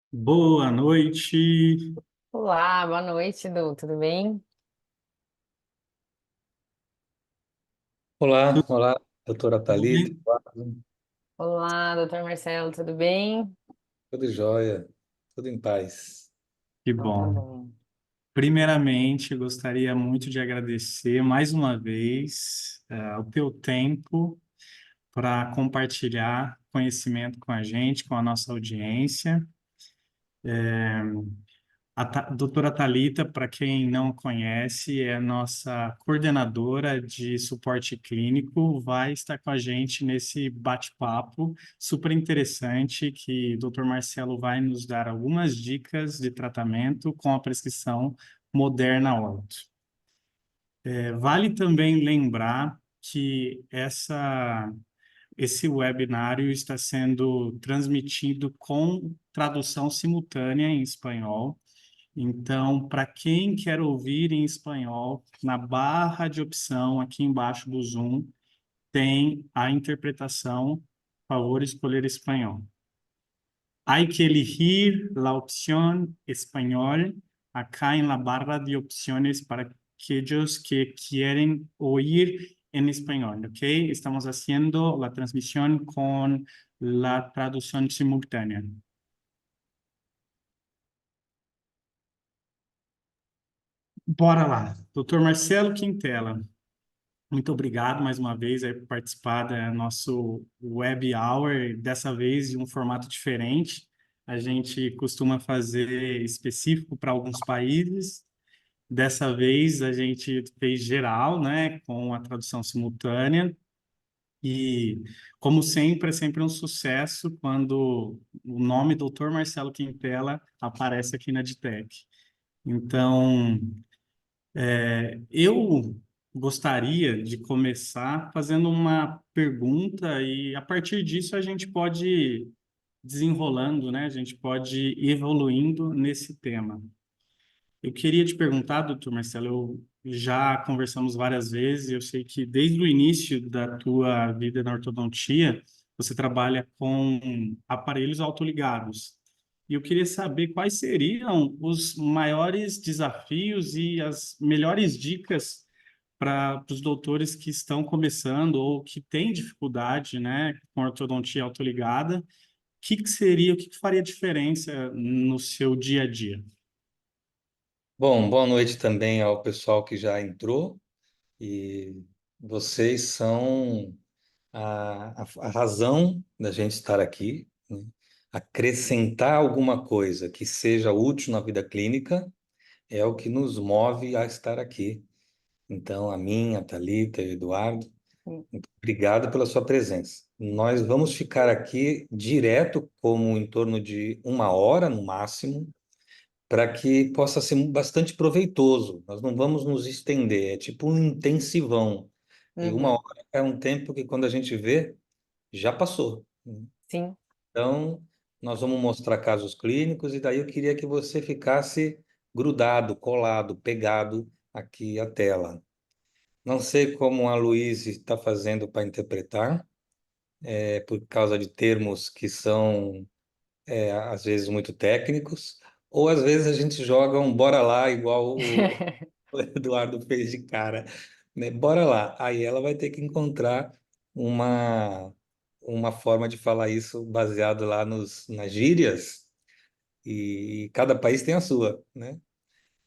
Boa noite, Olá, boa noite, Du. Tudo bem? tudo, Olá, olá, doutora tudo Thalita, bem? Olá, doutor Marcelo, tudo bem? tudo jóia, tudo em paz. Que Então tá bom. bom. Primeiramente, gostaria muito de agradecer mais uma vez o teu tempo para compartilhar conhecimento com a gente, com a nossa audiência. A doutora Thalita, para quem não conhece, é nossa coordenadora de suporte clínico, vai estar com a gente nesse bate-papo super interessante que o doutor Marcelo vai nos dar algumas dicas de tratamento com a prescrição Moderna Orto. Vale também lembrar que esse webinário está sendo transmitido com tradução simultânea em espanhol. Então, para quem quer ouvir em espanhol, na barra de opção aqui embaixo do Zoom, tem a interpretação, favor escolher espanhol. Hay que elegir la opción español acá en la barra de opciones para aquellos que quieren oír en español, ¿ok? Estamos haciendo la transmisión con la traducción simultánea. Bora lá. Doutor Marcelo Quintela. Muito obrigado mais uma vez aí por participar do nosso Web Hour, dessa vez em um formato diferente. A gente costuma fazer específico para alguns países. Dessa vez a gente fez geral, né, com a tradução simultânea. E, como sempre, é sempre um sucesso quando o nome Dr. Marcelo Quintela aparece aqui na DTEC. Então, eu gostaria de começar fazendo uma pergunta e a partir disso a gente pode ir desenrolando, né? A gente pode ir evoluindo nesse tema. Eu queria te perguntar, doutor Marcelo, já conversamos várias vezes, eu sei que desde o início da tua vida na ortodontia, você trabalha com aparelhos autoligados. E eu queria saber quais seriam os maiores desafios e as melhores dicas para os doutores que estão começando ou que têm dificuldade, né, com ortodontia autoligada. O que que faria diferença no seu dia a dia? Bom, boa noite também ao pessoal que já entrou e vocês são a razão da gente estar aqui, né? Acrescentar alguma coisa que seja útil na vida clínica é o que nos move a estar aqui. Então, a mim, a Thalita e o Eduardo, obrigado pela sua presença. Nós vamos ficar aqui direto, como em torno de uma hora no máximo, para que possa ser bastante proveitoso. Nós não vamos nos estender, é tipo um intensivão. E uma Uhum. hora é um tempo que, quando a gente vê, já passou. Sim. Então, nós vamos mostrar casos clínicos, e daí eu queria que você ficasse grudado, colado, pegado aqui à tela. Não sei como a Luísa está fazendo para interpretar, por causa de termos que são, às vezes, muito técnicos, ou às vezes a gente joga um bora lá, igual o Eduardo fez de cara, né? Bora lá. Aí ela vai ter que encontrar uma, uma forma de falar isso baseado lá nas gírias, e cada país tem a sua, né?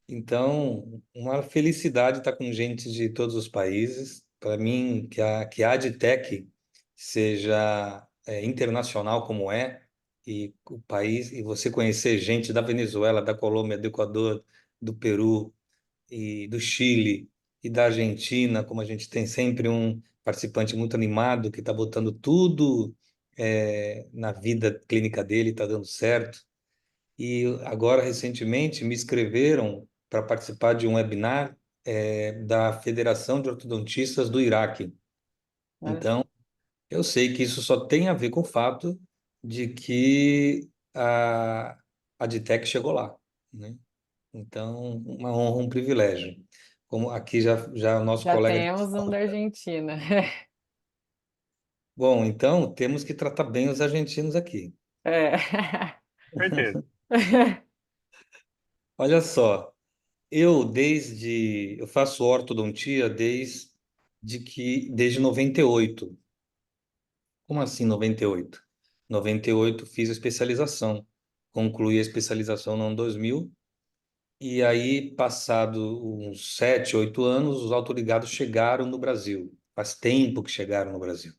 Então, uma felicidade estar com gente de todos os países. Para mim, que a AdTech seja internacional como é, e o país, e você conhecer gente da Venezuela, da Colômbia, do Equador, do Peru, e do Chile e da Argentina, como a gente tem sempre um participante muito animado que está botando tudo na vida clínica dele, está dando certo. E agora, recentemente, me escreveram para participar de um webinar da Federação de Ortodontistas do Iraque. Olha só. Então, eu sei que isso só tem a ver com o fato de que a Adtech chegou lá, né? Então, uma honra, um privilégio. Como aqui já o nosso Já colega de temos um sala. da Argentina. Bom, então temos que tratar bem os argentinos aqui. É. Certeza. Olha só, eu faço ortodontia desde 98. Como assim 98? 98 fiz a especialização. Concluí a especialização no ano 2000. E aí, passado uns 7, 8 anos, os autoligados chegaram no Brasil. Faz tempo que chegaram no Brasil.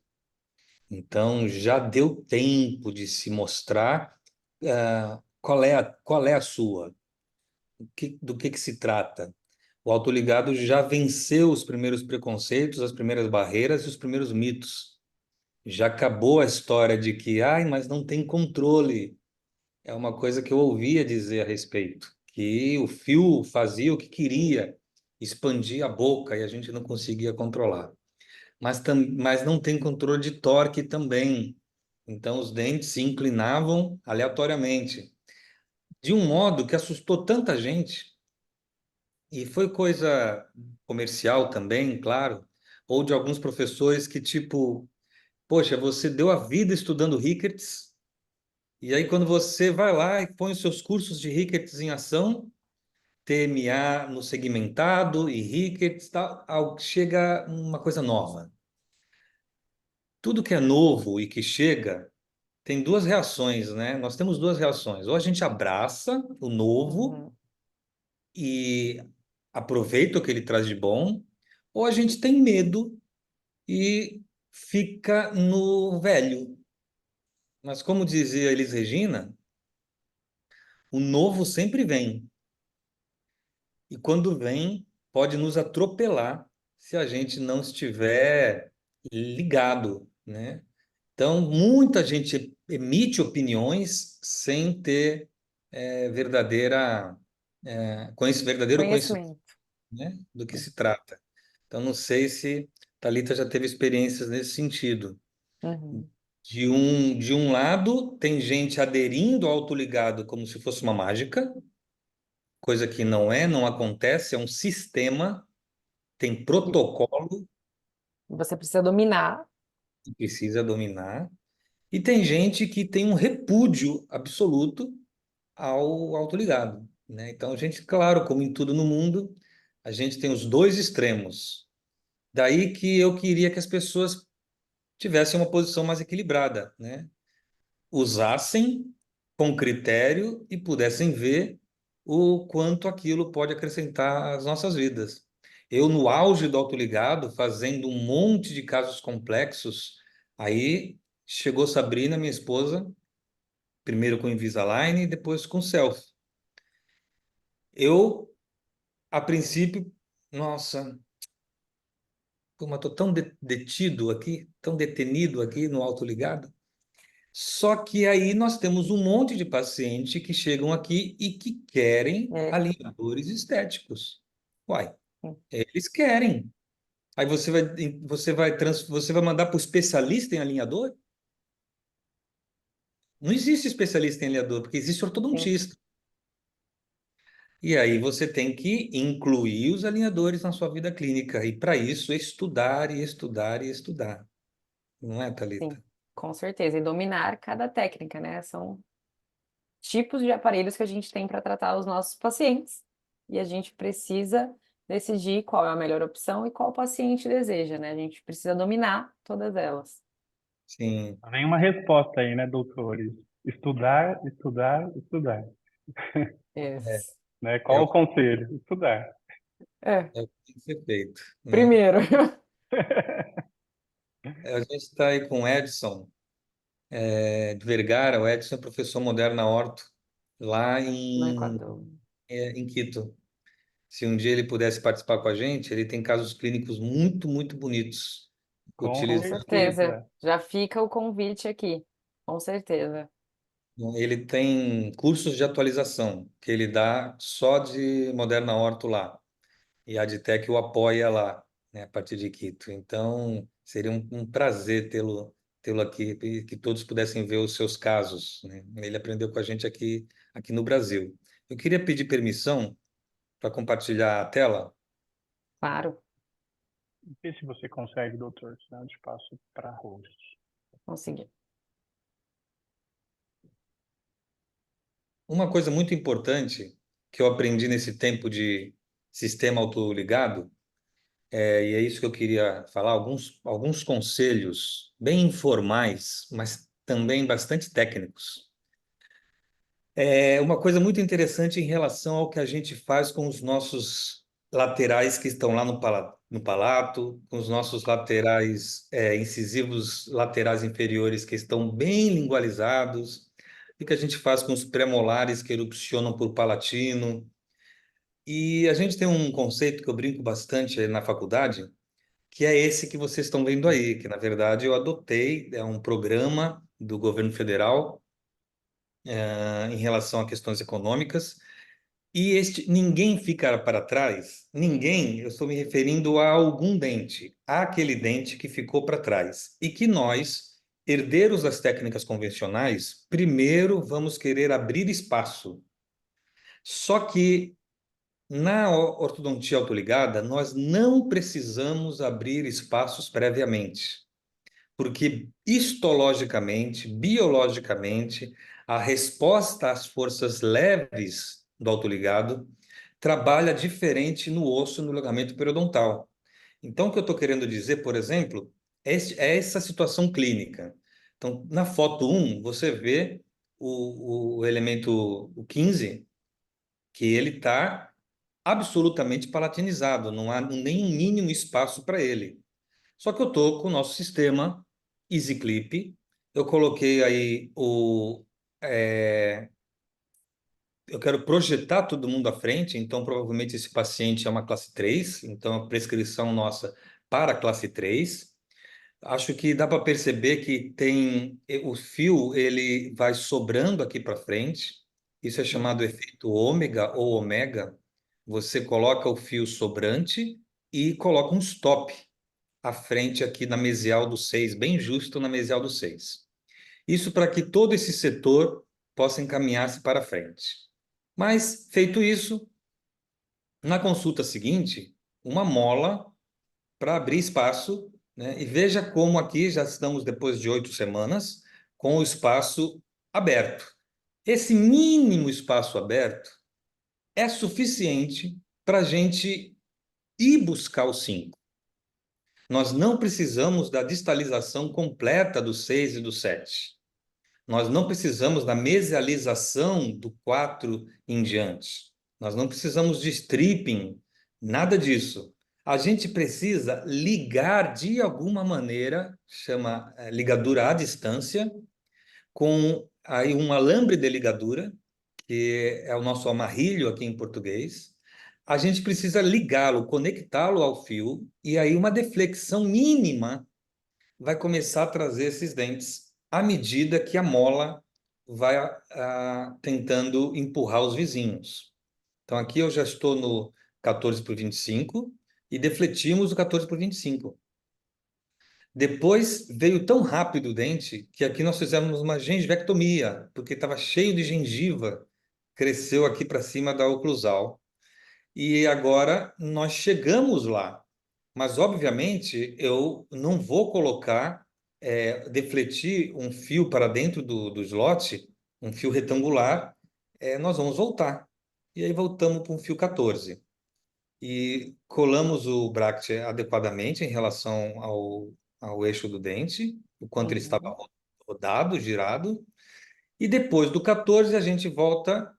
Então, já deu tempo de se mostrar qual é a sua, do que se trata. O autoligado já venceu os primeiros preconceitos, as primeiras barreiras e os primeiros mitos. Já acabou a história de que, ai, mas não tem controle. É uma coisa que eu ouvia dizer a respeito, que o fio fazia o que queria, expandia a boca e a gente não conseguia controlar. Mas não tem controle de torque também. Então os dentes se inclinavam aleatoriamente, de um modo que assustou tanta gente, e foi coisa comercial também, claro, ou de alguns professores que tipo, poxa, você deu a vida estudando Ricketts. E aí, quando você vai lá e põe os seus cursos de Ricketts em ação, TMA no segmentado e Ricketts, tal, chega uma coisa nova. Tudo que é novo e que chega tem duas reações, né? Nós temos duas reações. Ou a gente abraça o novo Uhum. e aproveita o que ele traz de bom, ou a gente tem medo e fica no velho. Mas como dizia Elis Regina, o novo sempre vem. E quando vem, pode nos atropelar se a gente não estiver ligado, né? Então, muita gente emite opiniões sem ter verdadeiro conhecimento, Conhecimento. né, do que se trata. Então, não sei se Thalita já teve experiências nesse sentido. Uhum. De um lado, tem gente aderindo ao autoligado como se fosse uma mágica, coisa que não é, não acontece, é um sistema, tem protocolo Você precisa dominar. que precisa dominar, e tem gente que tem um repúdio absoluto ao autoligado, né? Então, a gente, claro, como em tudo no mundo, a gente tem os dois extremos. Daí que eu queria que as pessoas tivessem uma posição mais equilibrada, né? Usassem com critério e pudessem ver o quanto aquilo pode acrescentar às nossas vidas. Eu, no auge do autoligado, fazendo um monte de casos complexos, aí chegou Sabrina, minha esposa, primeiro com Invisalign e depois com Self. Eu, a princípio, nossa, como eu estou tão detido aqui, tão detenido aqui no autoligado. Só que aí nós temos um monte de paciente que chegam aqui e que querem É, alinhadores estéticos. Uai, sim, eles querem. Aí você vai mandar para o especialista em alinhador? Não existe especialista em alinhador, porque existe sim, ortodontista. E aí você tem que incluir os alinhadores na sua vida clínica. E para isso, estudar e estudar e estudar. Não é, sim, Thalita? com certeza. E dominar cada técnica, né? São tipos de aparelhos que a gente tem para tratar os nossos pacientes. E a gente precisa decidir qual é a melhor opção e qual o paciente deseja, né? A gente precisa dominar todas elas. Sim. Nenhuma resposta aí, né, doutores? Estudar, estudar, estudar. É, Isso. Né? é Qual o, o conselho? Estudar. É, é o que tem que ser feito, né? primeiro. A gente está aí com o Edson de Vergara. O Edson é professor moderno na Orto, lá No em, Equador. em Quito. Se um dia ele pudesse participar com a gente, ele tem casos clínicos muito, muito bonitos. Com Com Utiliza, certeza. certeza. Já fica o convite aqui. Com certeza. ele tem cursos de atualização que ele dá só de Moderna Orto lá. E a Adtech o apoia lá, né, a partir de Quito. Então, seria um prazer tê-lo aqui e que todos pudessem ver os seus casos, né? Ele aprendeu com a gente aqui no Brasil. Eu queria pedir permissão para compartilhar a tela. Claro, Vê se você consegue, doutor, senão eu te passo para host. consegui. uma coisa muito importante que eu aprendi nesse tempo de sistema autoligado, e é isso que eu queria falar, alguns conselhos bem informais, mas também bastante técnicos. É uma coisa muito interessante em relação ao que a gente faz com os nossos laterais que estão lá no palato, com os nossos laterais, incisivos laterais inferiores que estão bem lingualizados, o que a gente faz com os premolares que erupcionam por palatino. E a gente tem um conceito que eu brinco bastante aí na faculdade, que é esse que vocês estão vendo aí, que na verdade eu adotei, é um programa do governo federal, em relação a questões econômicas. E ninguém fica para trás, ninguém, eu estou me referindo a algum dente, àquele dente que ficou para trás. E que nós, herdeiros das técnicas convencionais, primeiro vamos querer abrir espaço. Só que na ortodontia autoligada, nós não precisamos abrir espaços previamente, porque histologicamente, biologicamente, a resposta às forças leves do autoligado trabalha diferente no osso, no ligamento periodontal. Então, o que eu estou querendo dizer, por exemplo, é essa situação clínica. Então, na foto 1, você vê o elemento o 15, que ele está absolutamente palatinizado, não há nem um mínimo espaço para ele. Só que eu estou com o nosso sistema EasyClip, eu coloquei aí eu quero projetar todo mundo à frente, então provavelmente esse paciente é uma classe 3, então a prescrição nossa para a classe 3. Acho que dá para perceber que tem o fio, ele vai sobrando aqui para frente. Isso é chamado efeito ômega ou ômega. Você coloca o fio sobrante e coloca um stop à frente aqui na mesial do 6, bem justo na mesial do 6. Isso para que todo esse setor possa encaminhar-se para frente. Mas, feito isso, na consulta seguinte, uma mola para abrir espaço, né? E veja como aqui já estamos depois de 8 semanas com o espaço aberto. Esse mínimo espaço aberto é suficiente para a gente ir buscar o 5. Nós não precisamos da distalização completa do 6 e do 7. Nós não precisamos da mesialização do 4 em diante. Nós não precisamos de stripping, nada disso. A gente precisa ligar de alguma maneira, chama ligadura à distância, com aí um alambre de ligadura, que é o nosso amarrilho aqui em português. A gente precisa ligá-lo, conectá-lo ao fio, e aí uma deflexão mínima vai começar a trazer esses dentes à medida que a mola vai tentando empurrar os vizinhos. Então, aqui eu já estou no 14 por 25 e defletimos o 14 por 25. Depois veio tão rápido o dente que aqui nós fizemos uma gengivectomia, porque estava cheio de gengiva, cresceu aqui para cima da oclusal. E agora nós chegamos lá. Mas, obviamente, eu não vou colocar, defletir um fio para dentro do slot, um fio retangular, nós vamos voltar. E aí voltamos para um fio 14. E colamos o bracket adequadamente em relação ao eixo do dente, o quanto ele estava rodado, girado. E depois do 14, a gente volta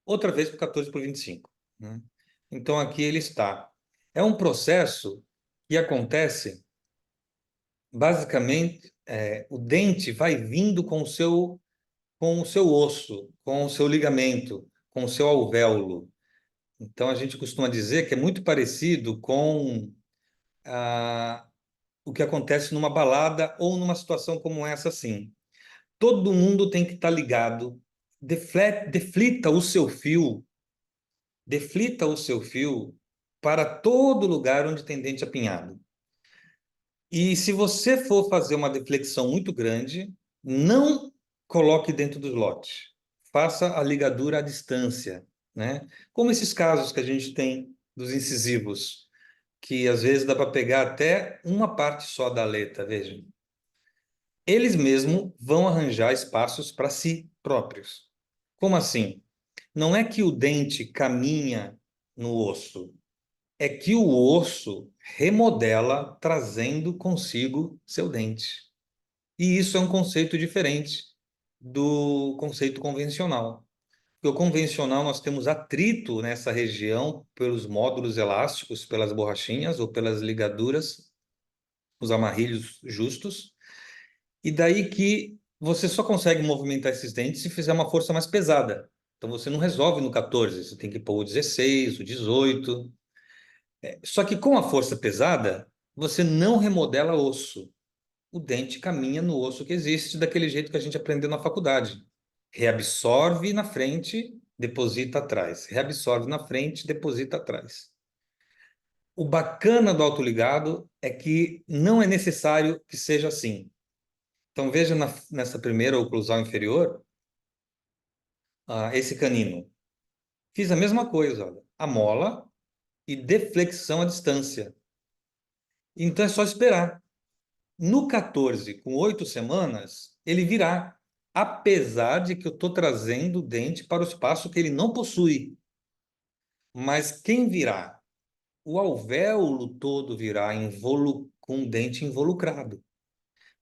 outra vez para o 14 por 25. Né? Então, aqui ele está. É um processo que acontece, basicamente, o dente vai vindo com o seu osso, com o seu ligamento, com o seu alvéolo. Então, a gente costuma dizer que é muito parecido com o que acontece numa balada ou numa situação como essa, assim. Todo mundo tem que estar ligado, deflita o seu fio, deflita o seu fio para todo lugar onde tem dente apinhado. E se você for fazer uma deflexão muito grande, não coloque dentro do slot. Faça a ligadura à distância, né? Como esses casos que a gente tem dos incisivos, que às vezes dá para pegar até uma parte só da aleta, vejam. Eles mesmos vão arranjar espaços para si próprios. Como assim? Não é que o dente caminha no osso, é que o osso remodela trazendo consigo seu dente. E isso é um conceito diferente do conceito convencional. Porque o convencional nós temos atrito nessa região pelos módulos elásticos, pelas borrachinhas ou pelas ligaduras, os amarrilhos justos, e daí que você só consegue movimentar esses dentes se fizer uma força mais pesada. Então você não resolve no 14, você tem que pôr o 16, o 18. Só que com a força pesada, você não remodela osso. O dente caminha no osso que existe daquele jeito que a gente aprendeu na faculdade. Reabsorve na frente, deposita atrás. Reabsorve na frente, deposita atrás. O bacana do autoligado é que não é necessário que seja assim. Então veja nessa primeira oclusal inferior, esse canino. Fiz a mesma coisa, olha. A mola e deflexão à distância. Então é só esperar. No 14, com 8 semanas, ele virá, apesar de que eu estou trazendo o dente para o espaço que ele não possui. Mas quem virá? O alvéolo todo virá com o dente involucrado.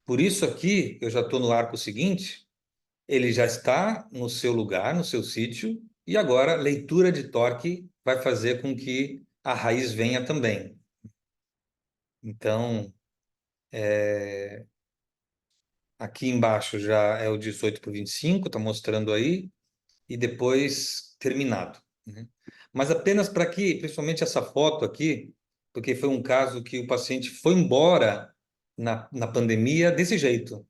Por isso aqui, eu já estou no arco seguinte, ele já está no seu lugar, no seu sítio, e agora a leitura de torque vai fazer com que a raiz venha também. Então, aqui embaixo já é o 18 por 25, está mostrando aí, e depois terminado, né? Mas apenas para que, principalmente essa foto aqui, porque foi um caso que o paciente foi embora na pandemia desse jeito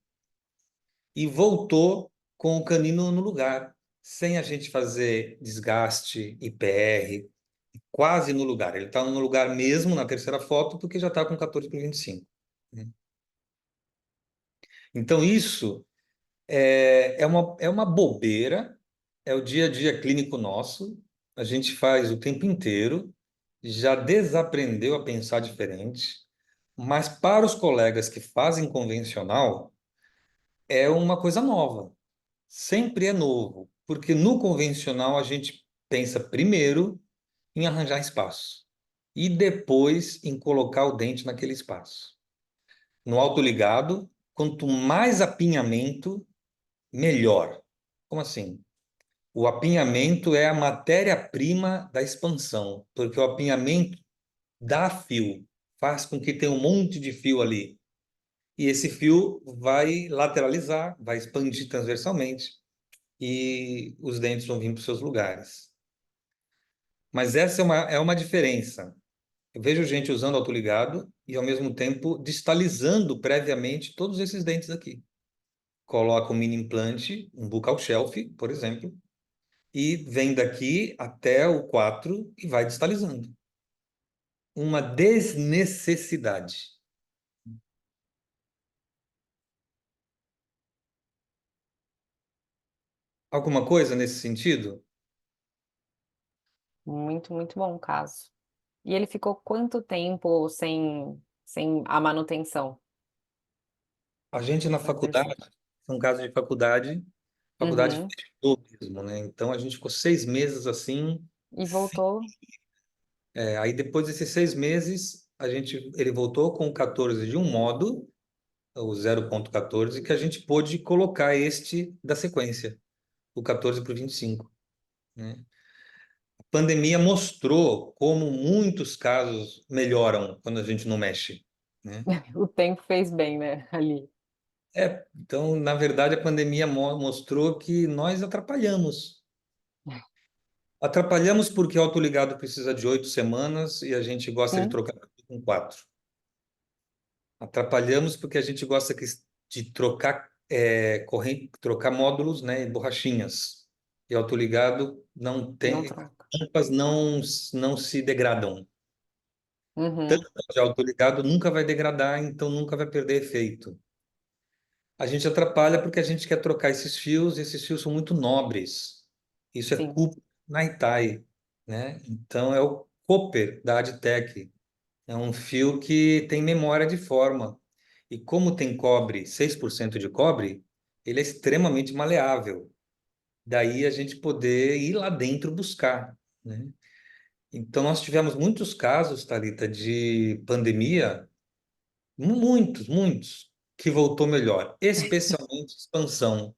e voltou com o canino no lugar, sem a gente fazer desgaste, IPR, quase no lugar. Ele está no lugar mesmo na terceira foto, porque já está com 14 por 25, né? Então, isso é uma bobeira, é o dia a dia clínico nosso, a gente faz o tempo inteiro, já desaprendeu a pensar diferente, mas para os colegas que fazem convencional, é uma coisa nova. Sempre é novo, porque no convencional a gente pensa primeiro em arranjar espaço e depois em colocar o dente naquele espaço. No autoligado, quanto mais apinhamento, melhor. Como assim? O apinhamento é a matéria-prima da expansão, porque o apinhamento dá fio, faz com que tenha um monte de fio ali. E esse fio vai lateralizar, vai expandir transversalmente e os dentes vão vir para os seus lugares. Mas essa é uma diferença. Eu vejo gente usando autoligado e, ao mesmo tempo, distalizando previamente todos esses dentes aqui. Coloca um mini implante, um buccal shelf, por exemplo, e vem daqui até o 4 e vai distalizando. Uma desnecessidade. Alguma coisa nesse sentido? Muito, muito bom o caso. E ele ficou quanto tempo sem a manutenção A gente na no faculdade, terceiro? um caso de faculdade Uhum. fechou mesmo, né? Então a gente ficou 6 meses assim. E voltou. Aí depois desses 6 meses, ele voltou com o 14 de um modo, o 0,14, que a gente pôde colocar este da sequência, o 14 para o 25, né? A pandemia mostrou como muitos casos melhoram quando a gente não mexe, né? O tempo fez bem, né? Ali. Então, na verdade, a pandemia mostrou que nós atrapalhamos. Atrapalhamos porque o autoligado precisa de 8 semanas e a gente gosta de Hum, trocar com 4. Atrapalhamos porque a gente gosta de trocar corrente, trocar módulos, né, e borrachinhas. E autoligado não não tem, troca. tampas não se degradam. Uhum. Tampa de autoligado nunca vai degradar, então nunca vai perder efeito. A gente atrapalha porque a gente quer trocar e esses fios são muito nobres. Isso é Sim. culpa na Itai, né? Então é o Copper da Adtech. É um fio que tem memória de forma. E como tem cobre, 6% de cobre, ele é extremamente maleável. daí a gente poder ir lá dentro buscar, né? Então, nós tivemos muitos casos, Thalita, de pandemia, muitos, muitos, que voltou melhor, especialmente expansão,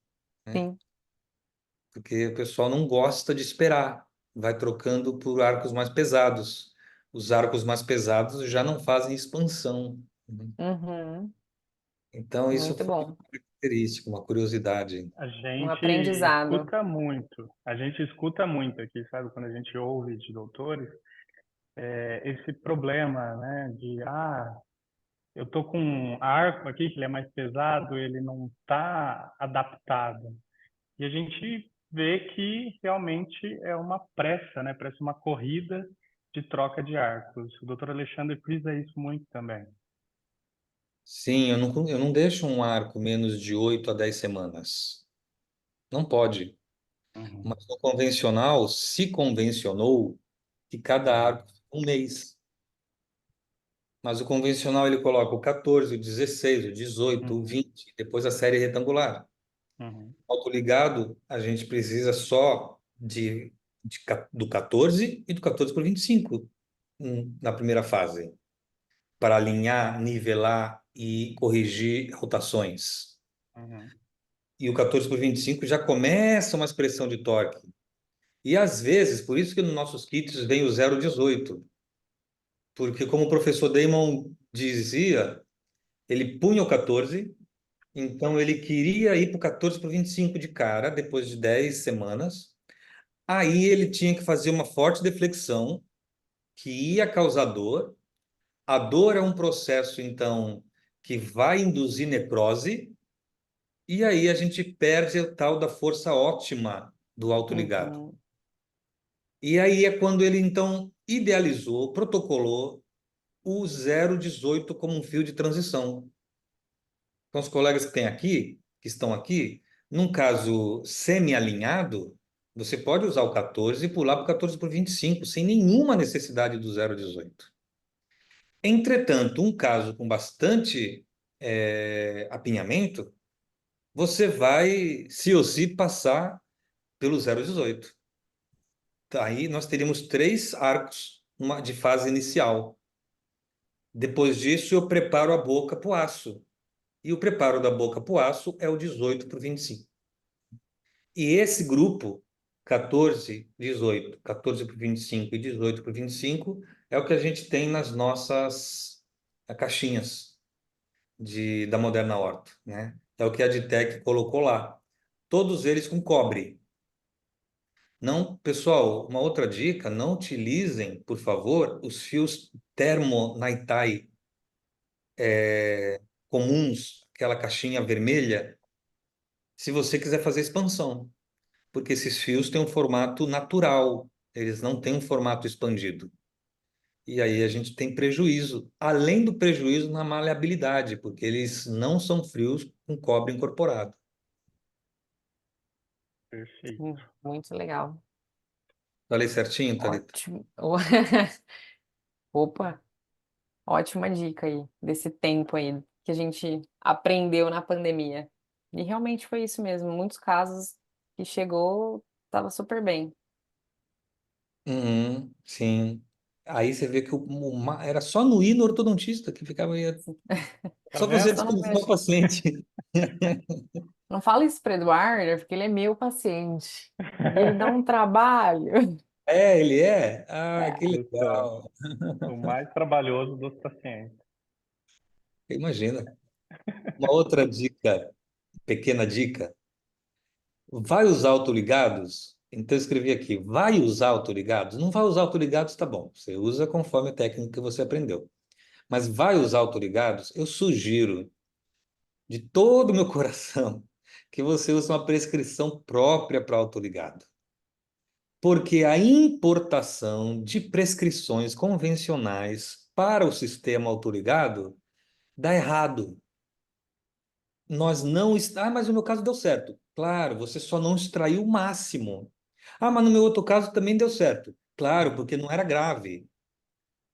né? Sim. Porque o pessoal não gosta de esperar, vai trocando por arcos mais pesados. Os arcos mais pesados já não fazem expansão, né? Uhum. Então, isso Muito foi uma bom. característica, uma curiosidade. A Um gente aprendizado. escuta muito, a gente escuta muito aqui, sabe? Quando a gente ouve de doutores, esse problema, né, de, eu tô com um arco aqui que ele é mais pesado, ele não está adaptado. E a gente vê que realmente é uma pressa, né? Parece uma corrida de troca de arcos. O doutor Alexandre frisa isso muito também. Sim, eu não deixo um arco menos de 8 a 10 semanas. Não pode. Uhum, Mas no convencional, se convencionou que cada uhum, arco é um mês. Mas o convencional ele coloca o 14, o 16, o 18, o uhum, 20, depois a série retangular. uhum, Autoligado, a gente precisa só do 14 e do 14 para o 25 na primeira fase, para alinhar, nivelar e corrigir rotações. uhum, E o 14 por 25 já começa uma expressão de torque. E às vezes, por isso que nos nossos kits vem o 0,18, porque como o professor Damon dizia, ele punha o 14, então ele queria ir para o 14 para o 25 de cara, depois de 10 semanas. Aí ele tinha que fazer uma forte deflexão que ia causar dor. A dor é um processo, então, que vai induzir necrose, e aí a gente perde a tal da força ótima do autoligado. Uhum. E aí é quando ele, então, idealizou, protocolou o 0,18 como um fio de transição. Então, os colegas que têm aqui, que estão aqui, num caso semi-alinhado, você pode usar o 14 e pular para o 14 por 25, sem nenhuma necessidade do 0,18. Entretanto, um caso com bastante apinhamento, você vai, se ou se, passar pelo 0,18. Aí nós teríamos 3 arcos de fase inicial. Depois disso, eu preparo a boca para o aço. E o preparo da boca para o aço é o 18 para o 25. E esse grupo, 14, 18, 14 para 25 e 18 para 25, é o que a gente tem nas nossas caixinhas da Moderna Horta, né? É o que a Aditec colocou lá. Todos eles com cobre. Não, pessoal, uma outra dica, não utilizem, por favor, os fios Termo Naitai comuns, aquela caixinha vermelha, se você quiser fazer expansão, porque esses fios têm um formato natural, eles não têm um formato expandido. E aí a gente tem prejuízo, além do prejuízo na maleabilidade, porque eles não são frios com cobre incorporado. perfeito. Muito legal. Falei certinho, Thalita? Ótimo. Opa, ótima dica aí, desse tempo aí que a gente aprendeu na pandemia. E realmente foi isso mesmo. Muitos casos que chegou, estava super bem. Uhum, sim. Aí você vê que era só no ir no ortodontista que ficava aí, Tá só fazer a vendo? Só não disposição do mexe. paciente. Não fala isso para Eduardo, porque ele é meu paciente. E ele dá um trabalho. É, ele é? Ah, que Eu sou legal. o mais trabalhoso dos pacientes. Imagina. Uma outra dica, pequena dica. Vai usar autoligados? Então eu escrevi aqui, vai usar autoligados? Não vai usar autoligados, tá bom. Você usa conforme a técnica que você aprendeu. Mas vai usar autoligados? Eu sugiro de todo o meu coração que você use uma prescrição própria para autoligado. Porque a importação de prescrições convencionais para o sistema autoligado dá errado. Nós não. Mas no meu caso deu certo. Claro, você só não extraiu o máximo. Ah, mas no meu outro caso também deu certo. Claro, porque não era grave.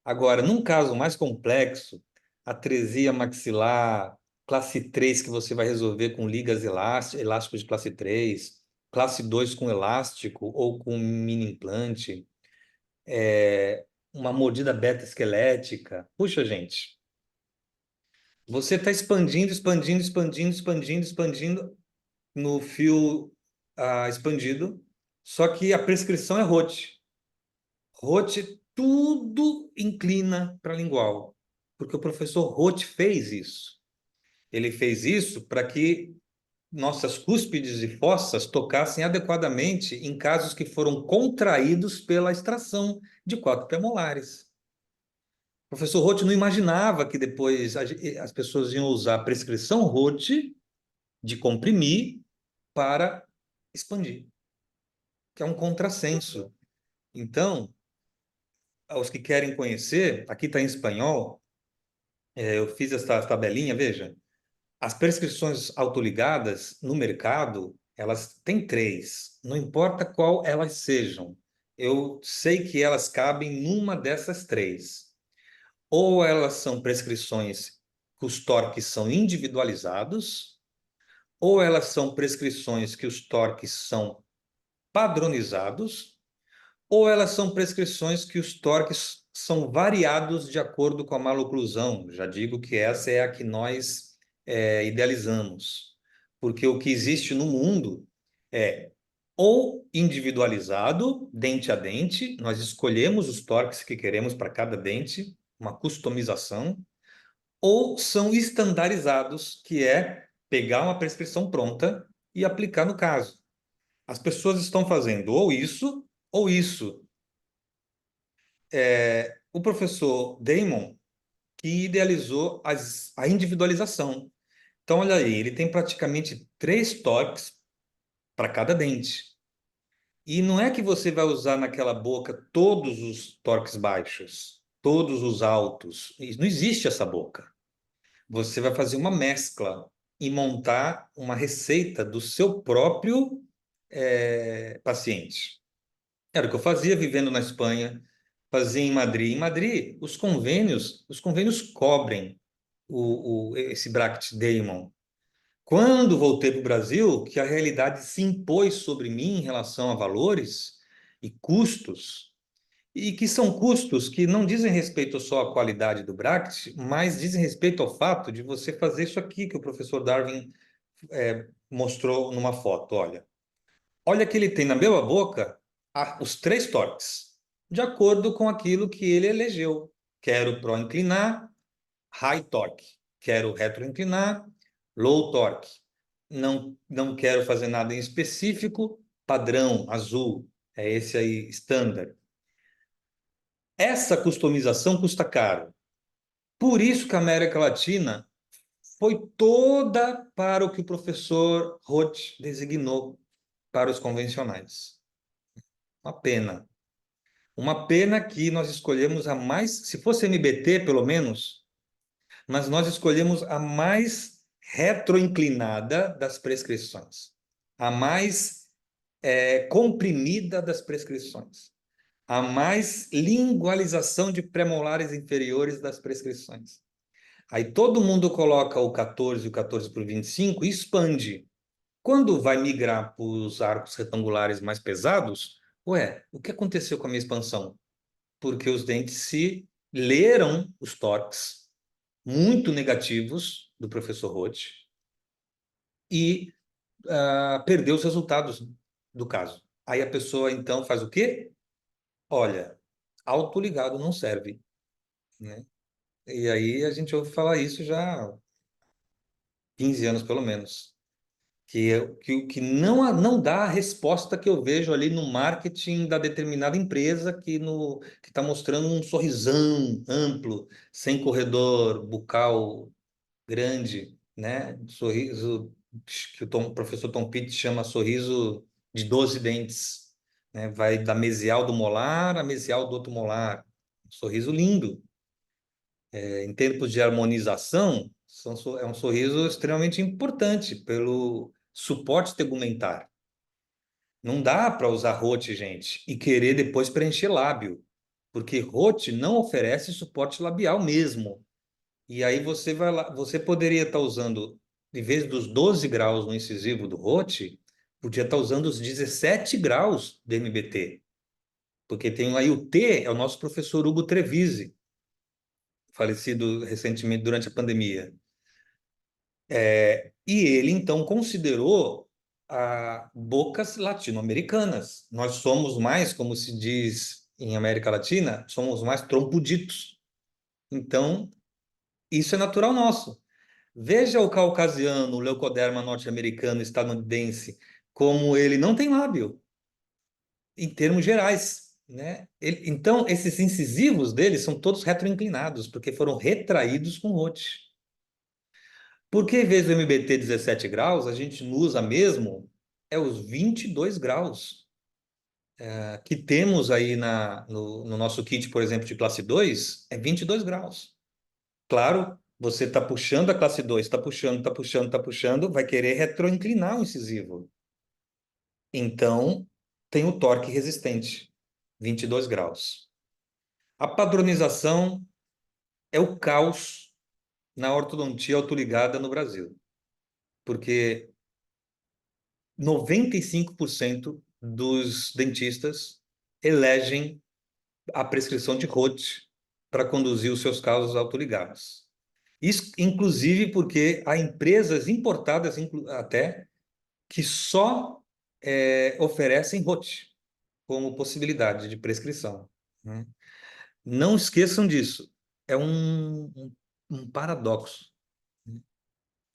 Agora, num caso mais complexo, atresia maxilar, classe 3 que você vai resolver com ligas elásticos de classe 3, classe 2 com elástico ou com mini implante, uma mordida beta-esquelética. Puxa, gente, você está expandindo, expandindo, expandindo, expandindo, expandindo no fio expandido, só que a prescrição é Rote. Rote, tudo inclina para a lingual, porque o professor Rote fez isso. Ele fez isso para que nossas cúspides e fossas tocassem adequadamente em casos que foram contraídos pela extração de 4 premolares. O professor Roth não imaginava que depois as pessoas iam usar a prescrição Roth de comprimir para expandir, que é um contrassenso. Então, aos que querem conhecer, aqui está em espanhol, eu fiz essa tabelinha, veja. As prescrições autoligadas no mercado, elas têm 3, não importa qual elas sejam. Eu sei que elas cabem numa dessas 3. Ou elas são prescrições que os torques são individualizados, ou elas são prescrições que os torques são padronizados, ou elas são prescrições que os torques são variados de acordo com a maloclusão. Já digo que essa é a que nós idealizamos, porque o que existe no mundo é ou individualizado, dente a dente, nós escolhemos os torques que queremos para cada dente, uma customização, ou são estandarizados, que é pegar uma prescrição pronta e aplicar no caso. As pessoas estão fazendo ou isso ou isso. O professor Damon que idealizou a individualização. Então, olha aí, ele tem praticamente 3 toques para cada dente. E não é que você vai usar naquela boca todos os torques baixos, todos os altos. Não existe essa boca. Você vai fazer uma mescla e montar uma receita do seu próprio paciente. Era o que eu fazia vivendo na Espanha, fazia em Madrid. Em Madrid, os convênios cobrem esse Bract Daemon. Quando voltei para o Brasil, que a realidade se impôs sobre mim em relação a valores e custos, e que são custos que não dizem respeito só à qualidade do Bract, mas dizem respeito ao fato de você fazer isso aqui que o professor Darwin mostrou numa foto. Olha que ele tem na mesma boca os 3 torques, de acordo com aquilo que ele elegeu. Quero pró-inclinar, high torque. Quero retroinclinar, low torque. Não quero fazer nada em específico, padrão, azul. É esse aí, standard. Essa customização custa caro. Por isso que a América Latina foi toda para o que o professor Roth designou para os convencionais. Uma pena. Uma pena que nós escolhemos a mais, se fosse MBT pelo menos, mas nós escolhemos a mais retroinclinada das prescrições, a mais comprimida das prescrições, a mais lingualização de premolares inferiores das prescrições. Aí todo mundo coloca o 14 e o 14 por 25 e expande. Quando vai migrar para os arcos retangulares mais pesados, o que aconteceu com a minha expansão? Porque os dentes se leram os torques muito negativos do professor Roth e perdeu os resultados do caso. Aí a pessoa, então, faz o quê? Olha, autoligado não serve, né? E aí a gente ouve falar isso já há 15 anos, pelo menos. Que não dá a resposta que eu vejo ali no marketing da determinada empresa que está mostrando um sorrisão amplo, sem corredor bucal grande, né? Sorriso que o professor Tom Pitt chama sorriso de 12 dentes, né? Vai da mesial do molar a mesial do outro molar. Sorriso lindo. Em termos de harmonização, é um sorriso extremamente importante pelo suporte tegumentar. Não dá para usar Rote, gente, e querer depois preencher lábio, porque Rote não oferece suporte labial mesmo. E aí você vai lá, você poderia estar usando, em vez dos 12 graus no incisivo do Rote, podia estar usando os 17 graus do MBT, porque tem aí o T, é o nosso professor Hugo Trevisi, falecido recentemente durante a pandemia. E ele, então, considerou bocas latino-americanas. Nós somos mais, como se diz em América Latina, somos mais trompuditos. Então, isso é natural nosso. Veja o caucasiano, o leucoderma norte-americano, estadunidense, como ele não tem lábio, em termos gerais, né? Então, esses incisivos dele são todos retroinclinados, porque foram retraídos com Rote. Porque, em vez do MBT 17 graus, a gente não usa mesmo os 22 graus que temos aí no nosso kit, por exemplo, de classe 2, é 22 graus. Claro, você está puxando a classe 2, está puxando, está puxando, está puxando, vai querer retroinclinar o incisivo. Então, tem o torque resistente, 22 graus. A padronização é o caos na ortodontia autoligada no Brasil, porque 95% dos dentistas elegem a prescrição de Roth para conduzir os seus casos autoligados. Isso, inclusive, porque há empresas importadas até que só oferecem Roth como possibilidade de prescrição, né? Não esqueçam disso. É um paradoxo, né?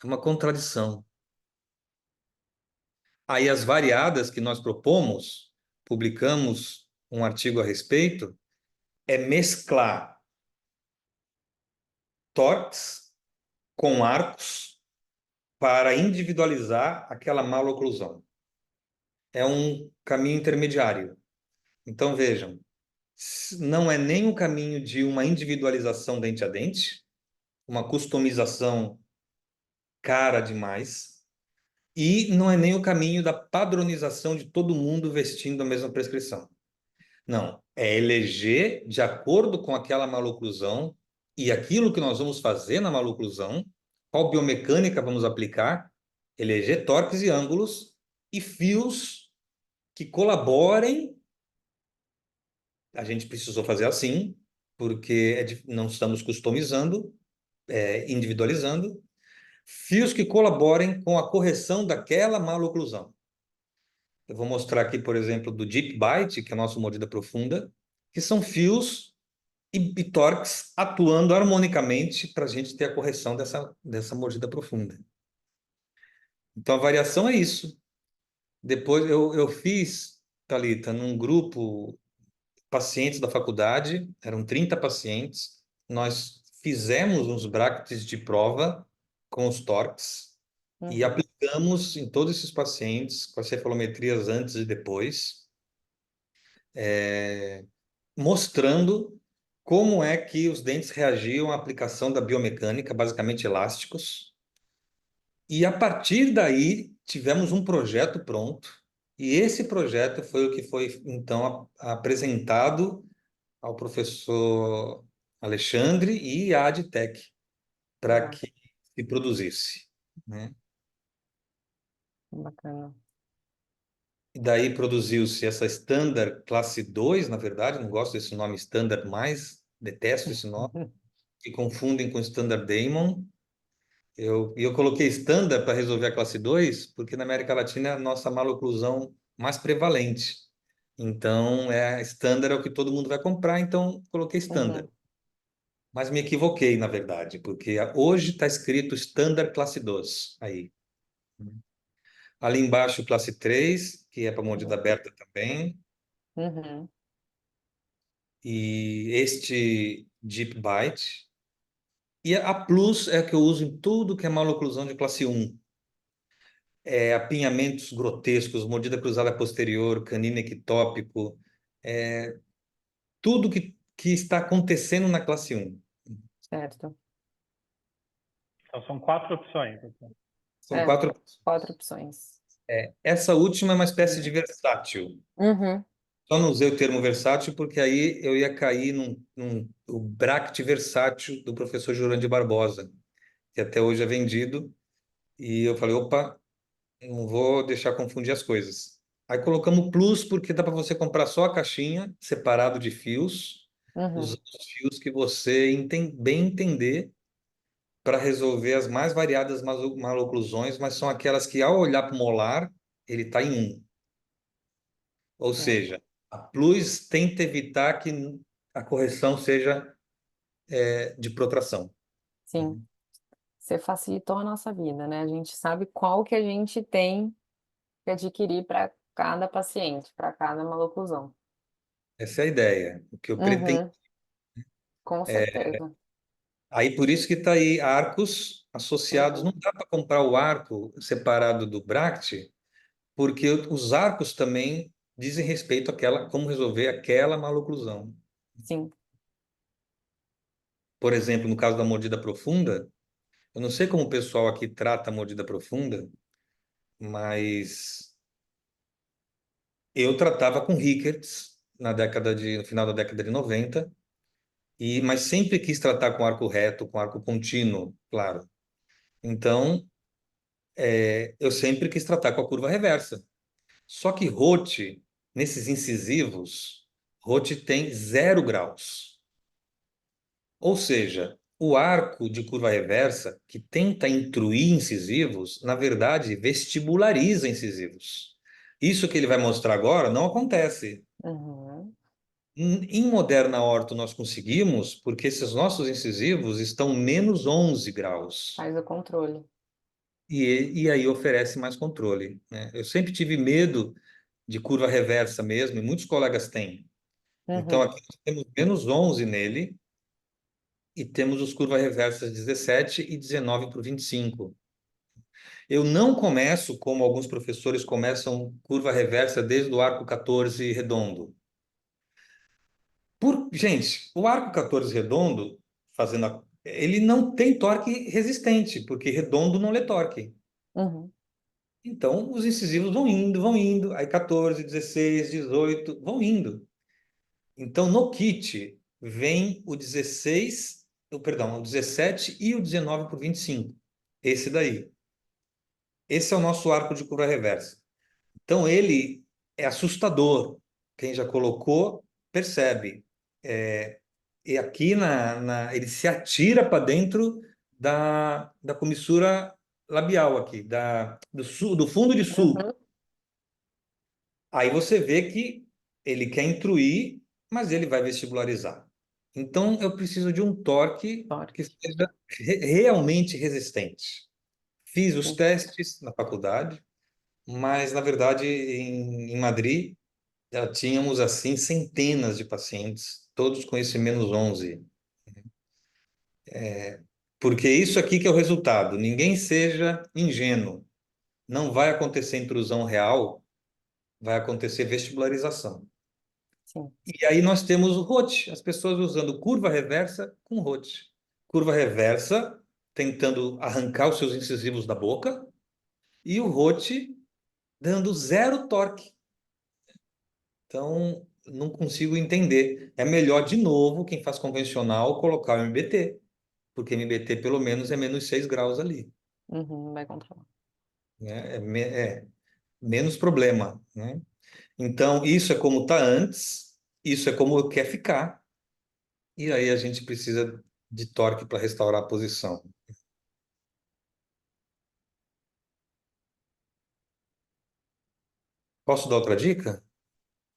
É uma contradição. Aí as variadas que nós propomos, publicamos um artigo a respeito, é mesclar torques com arcos para individualizar aquela maloclusão. É um caminho intermediário. Então vejam, não é nem o caminho de uma individualização dente a dente, uma customização cara demais, e não é nem o caminho da padronização de todo mundo vestindo a mesma prescrição. Não, é eleger de acordo com aquela maloclusão e aquilo que nós vamos fazer na maloclusão, qual biomecânica vamos aplicar, eleger torques e ângulos e fios que colaborem. A gente precisou fazer assim, porque não estamos customizando, individualizando, fios que colaborem com a correção daquela maloclusão. Eu vou mostrar aqui, por exemplo, do Deep Bite, que é a nossa mordida profunda, que são fios e torques atuando harmonicamente para a gente ter a correção dessa mordida profunda. Então, a variação é isso. Depois, eu fiz, Thalita, num grupo, pacientes da faculdade, eram 30 pacientes, nós fizemos uns brackets de prova com os torques e Uhum. aplicamos em todos esses pacientes com as cefalometrias antes e depois, mostrando como é que os dentes reagiam à aplicação da biomecânica, basicamente elásticos. E a partir daí tivemos um projeto pronto, e esse projeto foi o que foi então apresentado ao professor Alexandre e à Adtech para Ah, que se produzisse, né? bacana. E daí produziu-se essa Standard Classe 2, na verdade, não gosto desse nome Standard mais, detesto esse nome, que confundem com Standard Damon. Eu coloquei Standard para resolver a classe 2, porque na América Latina é a nossa maloclusão mais prevalente. Então, Standard é o que todo mundo vai comprar, então coloquei Standard. Uhum. Mas me equivoquei, na verdade, porque hoje está escrito Standard Classe 2 aí. Ali embaixo, classe 3, que é para mordida aberta também. Uhum. E este Deep Bite. E a Plus é a que eu uso em tudo que é maloclusão de classe 1. Apinhamentos grotescos, mordida cruzada posterior, canino ectópico, tudo que está acontecendo na classe 1. Certo. Então, são 4 opções. Então. São 4. 4 opções. Essa última é uma espécie de versátil. Uhum. Só não usei o termo versátil porque aí eu ia cair o Bract versátil do professor Jurandir Barbosa, que até hoje é vendido. E eu falei, opa, Não vou deixar confundir as coisas. Aí colocamos plus porque dá para você comprar só a caixinha, separado de fios, Uhum. usando os fios que você bem entender para resolver as mais variadas maloclusões, mas são aquelas que, ao olhar para o molar, ele está em um. Ou É, seja, a plus tenta evitar que a correção seja de protração. sim. Você facilitou a nossa vida, né? A gente sabe qual que a gente tem que adquirir para cada paciente, para cada maloclusão. Essa é a ideia, o que eu pretendo. Uhum, com certeza. Aí por isso que está aí arcos associados. Não Uhum, dá para comprar o arco separado do bract, porque os arcos também dizem respeito àquela, como resolver aquela maloclusão. sim. Por exemplo, no caso da mordida profunda, eu não sei como o pessoal aqui trata a mordida profunda, mas eu tratava com Ricketts no final da década de 90, mas sempre quis tratar com arco reto, com arco contínuo, claro. Então, eu sempre quis tratar com a curva reversa. Só que Roth, nesses incisivos, Roth tem 0 graus. Ou seja, o arco de curva reversa, que tenta intruir incisivos, na verdade, vestibulariza incisivos. Isso que ele vai mostrar agora não acontece. Uhum. Em moderna orto nós conseguimos, porque esses nossos incisivos estão menos 11 graus. Faz o controle. E aí oferece mais controle, né? Eu sempre tive medo de curva reversa mesmo, e muitos colegas têm. Então Uhum. aqui nós temos menos 11 nele, e temos os curva reversas 17 e 19 por 25. Eu não começo como alguns professores começam curva reversa desde o arco 14 redondo. Gente, o arco 14 redondo, ele não tem torque resistente, porque redondo não lê torque. Uhum. Então, os incisivos vão indo, aí 14, 16, 18, vão indo. Então, no kit, vem o 16, perdão, o 17 e o 19 por 25. Esse daí. Esse é o nosso arco de curva reversa. Então, ele é assustador. Quem já colocou, percebe. E aqui ele se atira para dentro da comissura labial aqui, do fundo de sul. Uhum. Aí você vê que ele quer intruir, mas ele vai vestibularizar. Então, eu preciso de um torque Torque. que seja realmente resistente. Fiz os Sim. testes na faculdade, mas, na verdade, em Madrid, já tínhamos, assim, centenas de pacientes, todos com esse menos 11. Porque isso aqui que é o resultado. Ninguém seja ingênuo. Não vai acontecer intrusão real, vai acontecer vestibularização. Sim. E aí nós temos o ROT, as pessoas usando curva reversa com ROT. Curva reversa, tentando arrancar os seus incisivos da boca, e o ROT dando 0 torque. Então, não consigo entender. É melhor, de novo, quem faz convencional, colocar o MBT, porque MBT pelo menos é menos 6 graus ali. Uhum. Vai controlar. Né? Menos problema, né? Então, isso é como está antes, isso é como quer ficar, e aí a gente precisa de torque para restaurar a posição. Posso dar outra dica?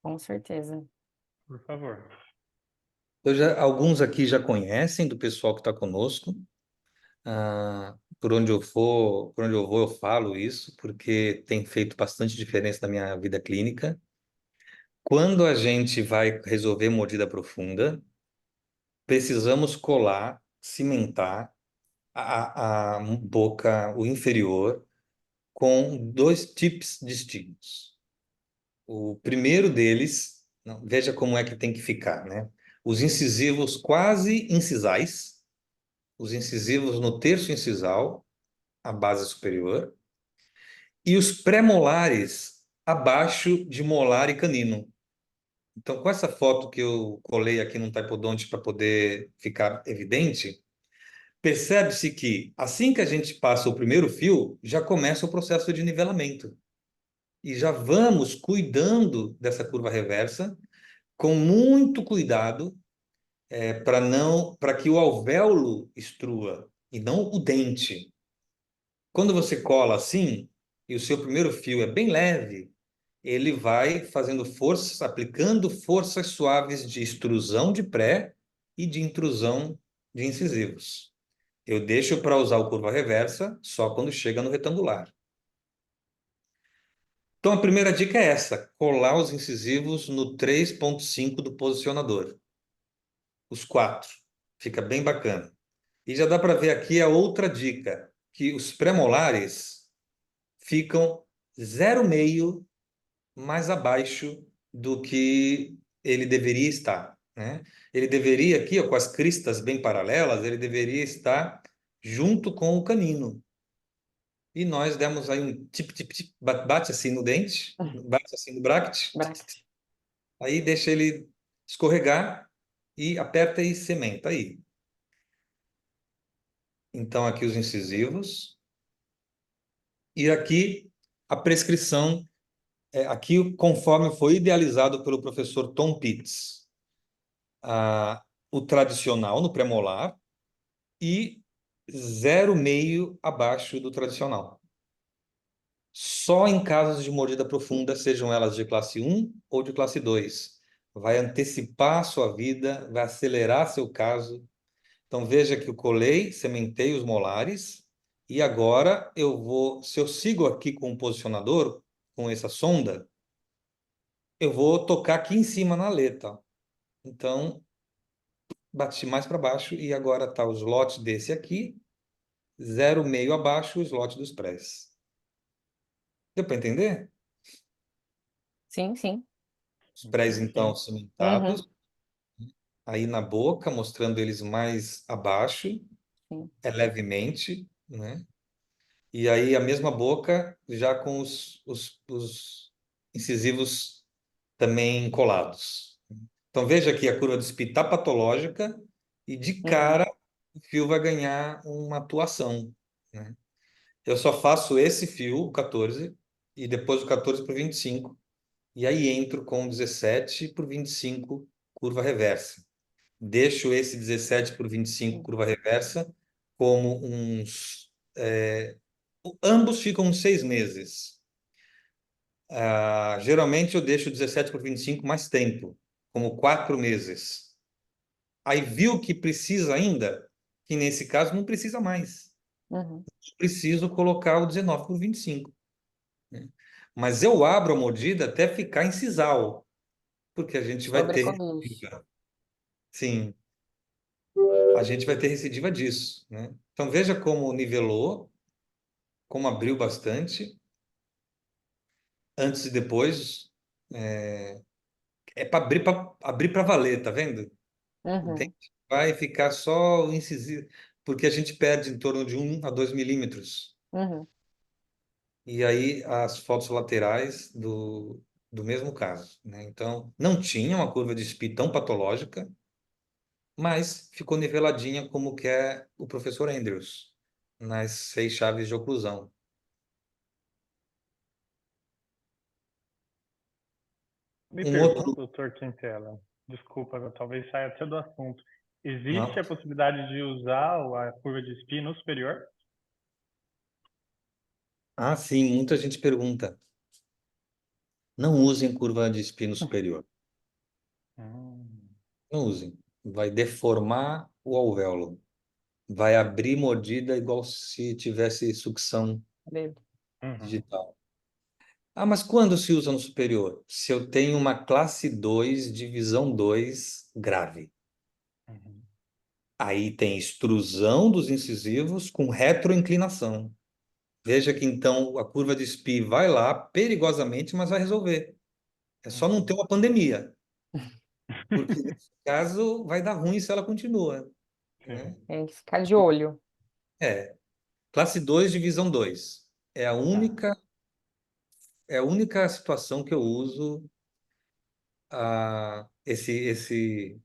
Com certeza. Por favor. Alguns aqui já conhecem do pessoal que está conosco. Por onde eu for, por onde eu vou, eu falo isso, porque tem feito bastante diferença na minha vida clínica. Quando a gente vai resolver mordida profunda, precisamos colar, cimentar a boca, o inferior, com dois tipos distintos. O primeiro deles, não, veja como é que tem que ficar, né? Os incisivos quase incisais, os incisivos no terço incisal, a base superior, e os pré-molares abaixo de molar e canino. Então, com essa foto que eu colei aqui no taipodonte para poder ficar evidente, percebe-se que assim que a gente passa o primeiro fio, já começa o processo de nivelamento. E já vamos cuidando dessa curva reversa com muito cuidado, para que o alvéolo estrua e não o dente. Quando você cola assim, e o seu primeiro fio é bem leve, ele vai fazendo forças, aplicando forças suaves de extrusão de pré e de intrusão de incisivos. Eu deixo para usar o curva reversa só quando chega no retangular. Então, a primeira dica é essa: colar os incisivos no 3,5 do posicionador. Os quatro. Fica bem bacana. E já dá para ver aqui a outra dica, que os pré-molares ficam 0,5 mais abaixo do que ele deveria estar, né? Ele deveria aqui, ó, com as cristas bem paralelas, ele deveria estar junto com o canino. E nós demos aí um tip, tip, tip, bate assim no dente, bate assim no bracket, Bracket. aí deixa ele escorregar e aperta e cementa aí. Então, aqui os incisivos. E aqui a prescrição, aqui conforme foi idealizado pelo professor Tom Pitts. O tradicional no premolar e 0,5 abaixo do tradicional. Só em casos de mordida profunda, sejam elas de classe 1 ou de classe 2. Vai antecipar a sua vida, vai acelerar seu caso. Então veja que eu colei, cementei os molares e agora eu vou, se eu sigo aqui com o posicionador, com essa sonda, eu vou tocar aqui em cima na aleta. Então, bati mais para baixo e agora está o slot desse aqui, 0,5 abaixo, o slot dos prés. Deu para entender? Sim, sim. Os prés, então, Sim. Uhum, cimentados, aí na boca, mostrando eles mais abaixo, sim. levemente, né? E aí a mesma boca, já com os incisivos também colados. Então veja aqui a curva do SPI está patológica e de Uhum, cara o fio vai ganhar uma atuação, né? Eu só faço esse fio, o 14, e depois o 14 por 25. E aí entro com o 17 por 25, curva reversa. Deixo esse 17 por 25, sim. curva reversa, como uns. Ambos ficam uns 6 meses. Geralmente eu deixo 17 por 25 mais tempo, como 4 meses. Aí viu que precisa ainda, que nesse caso não precisa mais. Uhum. Preciso colocar o 19 por 25, né? Mas eu abro a mordida até ficar em sisal, porque a gente vai Sobre ter colos. recidiva. Sim, a gente vai ter recidiva disso, né? Então veja como nivelou, como abriu bastante, antes e depois. É para abrir para valer, tá vendo? O Uhum, dente vai ficar só o incisivo, porque a gente perde em torno de 1 a 2 milímetros. uhum. E aí as fotos laterais do mesmo caso, né? Então, não tinha uma curva de SPI tão patológica, mas ficou niveladinha como quer o professor Andrews, nas 6 chaves de oclusão. Me Um outro... pergunto, doutor Quintela, desculpa, talvez saia até do assunto. Existe Não. a possibilidade de usar a curva de SPI no superior? Ah, sim, muita gente pergunta. Não usem curva de SPI no superior. Hum, Não usem. Vai deformar o alvéolo. Vai abrir mordida igual se tivesse sucção Dedo. uhum, digital. Ah, mas quando se usa no superior? Se eu tenho uma classe 2, divisão 2 grave. uhum. Aí tem extrusão dos incisivos com retroinclinação. Veja que então a curva de SPI vai lá perigosamente, mas vai resolver. É só não ter uma pandemia, porque nesse caso vai dar ruim se ela continua, Sim. né? Tem que ficar de olho. É, classe 2, divisão 2. É a Tá. única, é a única situação que eu uso esse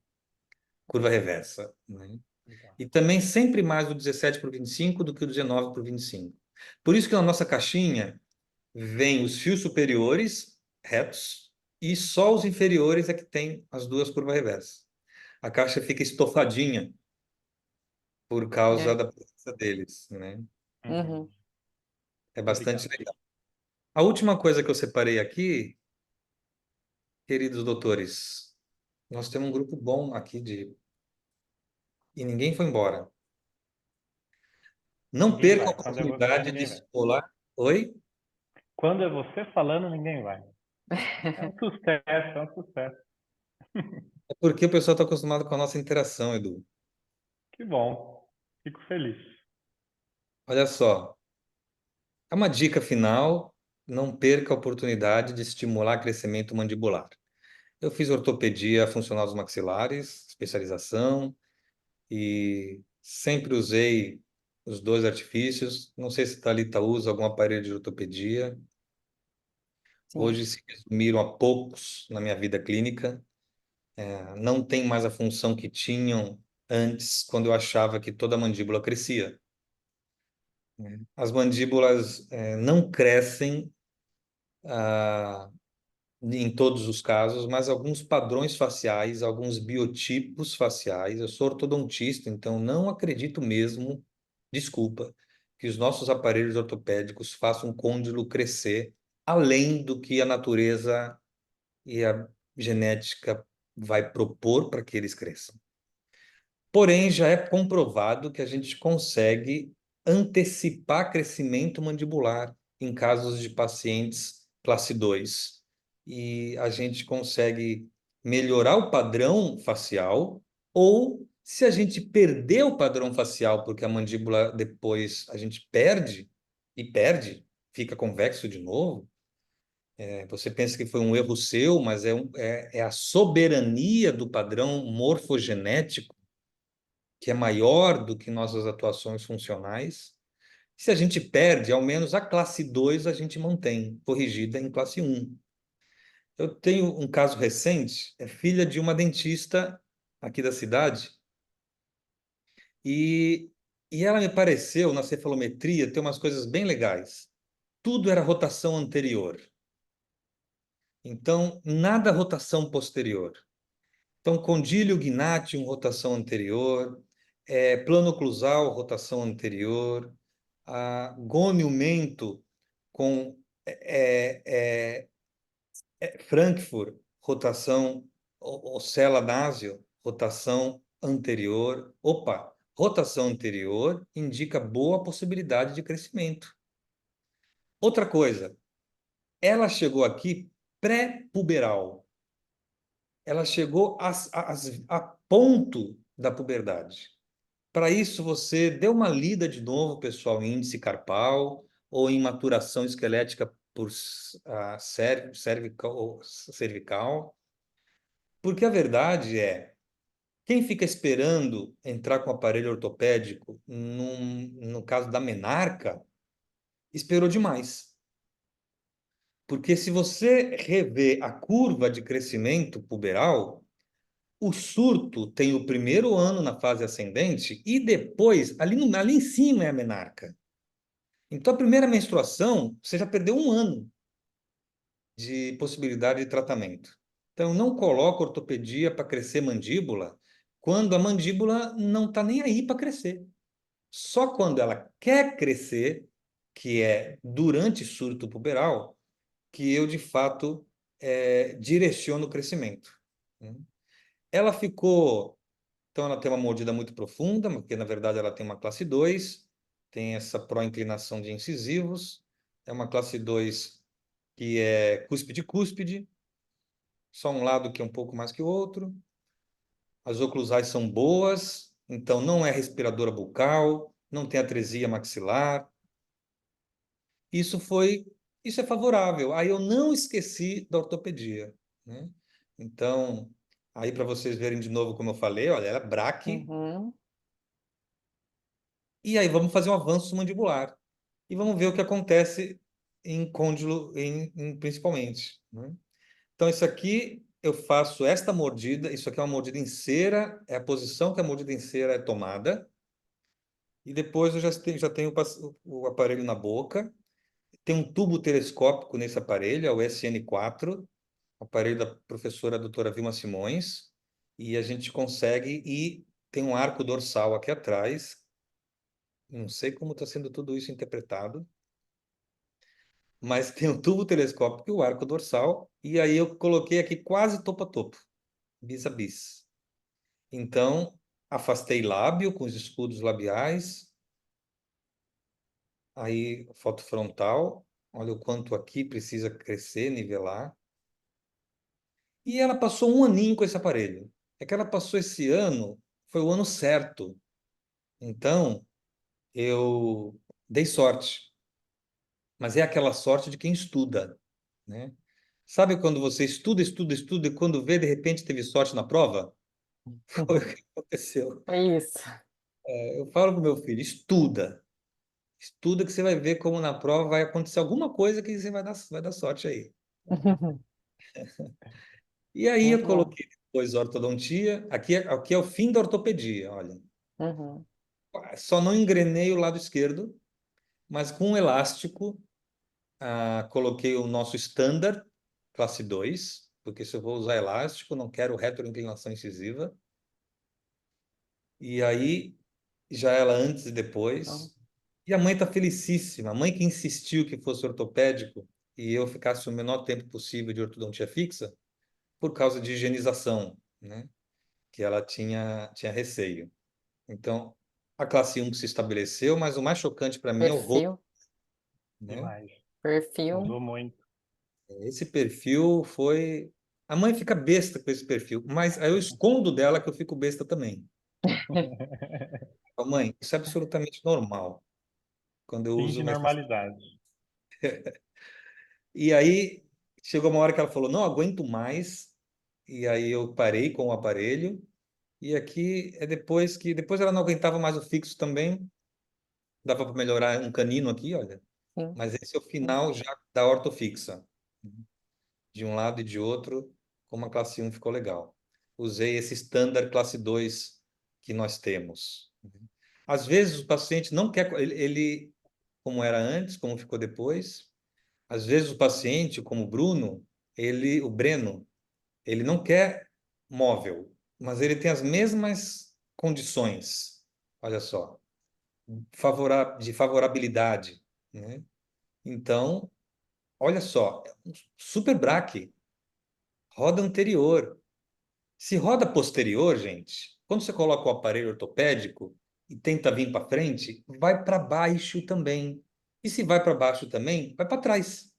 curva reversa, né? Legal. E também sempre mais do 17/25 do que o 19/25. Por isso que na nossa caixinha vem os fios superiores retos e só os inferiores é que tem as duas curvas reversas. A caixa fica estofadinha por causa É. da presença deles, né? Uhum. É bastante Obrigado. legal. A última coisa que eu separei aqui, queridos doutores, nós temos um grupo bom aqui e ninguém foi embora. Não Ninguém perca a vai. Quando é você, oportunidade de ninguém vai. estimular. Oi? Quando é você falando, ninguém vai. É um sucesso, é um sucesso. É porque o pessoal está acostumado com a nossa interação, Edu. Que bom. Fico feliz. Olha só, é uma dica final, não perca a oportunidade de estimular crescimento mandibular. Eu fiz ortopedia funcional dos maxilares, especialização, e sempre usei os dois artifícios. Não sei se a Thalita usa algum aparelho de ortopedia. Sim. Hoje se resumiram a poucos na minha vida clínica. Não tem mais a função que tinham antes, quando eu achava que toda a mandíbula crescia. As mandíbulas não crescem em todos os casos, mas alguns padrões faciais, alguns biotipos faciais. Eu sou ortodontista, então não acredito mesmo, desculpa, que os nossos aparelhos ortopédicos façam o côndilo crescer além do que a natureza e a genética vai propor para que eles cresçam. Porém, já é comprovado que a gente consegue antecipar crescimento mandibular em casos de pacientes classe 2. E a gente consegue melhorar o padrão facial, ou se a gente perder o padrão facial, porque a mandíbula depois a gente perde, fica convexo de novo, você pensa que foi um erro seu, mas é a soberania do padrão morfogenético que é maior do que nossas atuações funcionais. Se a gente perde, ao menos a classe 2 a gente mantém, corrigida em classe 1. Eu tenho um caso recente, é filha de uma dentista aqui da cidade, e, e ela me pareceu, na cefalometria, ter umas coisas bem legais. Tudo era rotação anterior. Então, nada rotação posterior. Então, condílio gnatium, rotação anterior, plano oclusal, rotação anterior, gônio mento com Frankfurt, rotação ocela nasio, rotação anterior. Opa, rotação anterior indica boa possibilidade de crescimento. Outra coisa, ela chegou aqui pré-puberal. Ela chegou a ponto da puberdade. Para isso, você dê uma lida de novo, pessoal, em índice carpal ou em maturação esquelética por cervical, porque a verdade é, quem fica esperando entrar com o aparelho ortopédico, no caso da menarca, esperou demais. Porque se você rever a curva de crescimento puberal, o surto tem o primeiro ano na fase ascendente e depois, ali em cima é a menarca. Então, a primeira menstruação, você já perdeu um ano de possibilidade de tratamento. Então, não coloca ortopedia para crescer mandíbula quando a mandíbula não está nem aí para crescer. Só quando ela quer crescer, que é durante surto puberal, que eu, de fato, direciono o crescimento. Ela ficou... Então, ela tem uma mordida muito profunda, porque, na verdade, ela tem uma classe 2, tem essa pró-inclinação de incisivos, é uma classe 2 que é cúspide-cúspide, só um lado que é um pouco mais que o outro. As oclusais são boas, então não é respiradora bucal, não tem atresia maxilar. Isso é favorável. Aí eu não esqueci da ortopedia, né? Então, aí para vocês verem de novo como eu falei, olha, ela é braque, Uhum. e aí vamos fazer um avanço mandibular. E vamos ver o que acontece em côndilo, principalmente, né? Então, isso aqui eu faço esta mordida, isso aqui é uma mordida em cera, é a posição que a mordida em cera é tomada, e depois eu já tenho o aparelho na boca, tem um tubo telescópico nesse aparelho, é o SN4, aparelho da professora doutora Vilma Simões, e a gente consegue, e tem um arco dorsal aqui atrás, não sei como está sendo tudo isso interpretado, mas tem um tubo telescópico e o arco dorsal, e aí eu coloquei aqui quase topo a topo, bis a bis. Então, afastei lábio com os escudos labiais, aí foto frontal, olha o quanto aqui precisa crescer, nivelar. E ela passou um aninho com esse aparelho. É que ela passou esse ano, foi o ano certo. Então, eu dei sorte. Mas é aquela sorte de quem estuda, né? Sabe quando você estuda, estuda, estuda, e quando vê, de repente teve sorte na prova? Foi o que aconteceu. Foi isso. Eu falo pro meu filho, estuda. Estuda que você vai ver como na prova vai acontecer alguma coisa que você vai dar sorte aí. E aí eu Muito bom. coloquei depois ortodontia. Aqui é o fim da ortopedia, olha. Uhum. Só não engrenei o lado esquerdo, mas com um elástico, coloquei o nosso standard, classe 2, porque se eu vou usar elástico, não quero retroinclinação incisiva. E aí, já ela antes e Então, depois. E a mãe está felicíssima. A mãe que insistiu que fosse ortopédico e eu ficasse o menor tempo possível de ortodontia fixa, por causa de higienização, né? Que ela tinha receio. Então, a classe 1 que se estabeleceu, mas o mais chocante para mim é o rosto, perfil, né? Demais. perfil, Mudou muito. Esse perfil foi. A mãe fica besta com esse perfil, mas aí eu escondo dela que eu fico besta também. Falo, mãe, isso é absolutamente normal quando eu uso Finge uma estação. normalidade. E aí chegou uma hora que ela falou: não aguento mais. E aí eu parei com o aparelho. E aqui é depois ela não aguentava mais o fixo também. Dava para melhorar um canino aqui, olha. sim. Mas esse é o final já da ortofixa. De um lado e de outro, como a classe 1 ficou legal. Usei esse standard classe 2 que nós temos. Às vezes o paciente não quer, como era antes, como ficou depois. Às vezes o paciente, como o Bruno, o Breno, ele não quer móvel, mas ele tem as mesmas condições. Olha só, de favorabilidade, né? Então, olha só, super braque, roda anterior. Se roda posterior, gente, quando você coloca o aparelho ortopédico e tenta vir para frente, vai para baixo também. E se vai para baixo também, vai para trás.